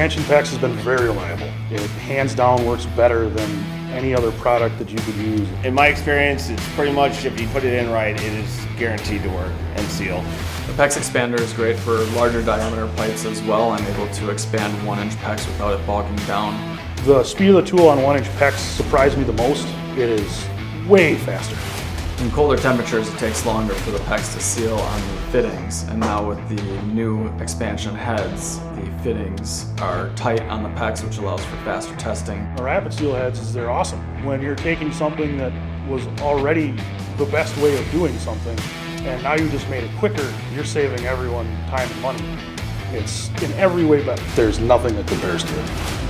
expansion PEX has been very reliable. It hands down works better than any other product that you could use. In my experience, it's pretty much, if you put it in right, it is guaranteed to work and seal. The PEX Expander is great for larger diameter pipes as well. I'm able to expand 1-inch PEX without it bogging down. The speed of the tool on 1-inch PEX surprised me the most. It is way faster. In colder temperatures, it takes longer for the PEX to seal on the fittings, and now with the new expansion heads, the fittings are tight on the PEX, which allows for faster testing. The rapid seal heads, they're awesome. When you're taking something that was already the best way of doing something, and now you just made it quicker, you're saving everyone time and money. It's in every way better. There's nothing that compares to it.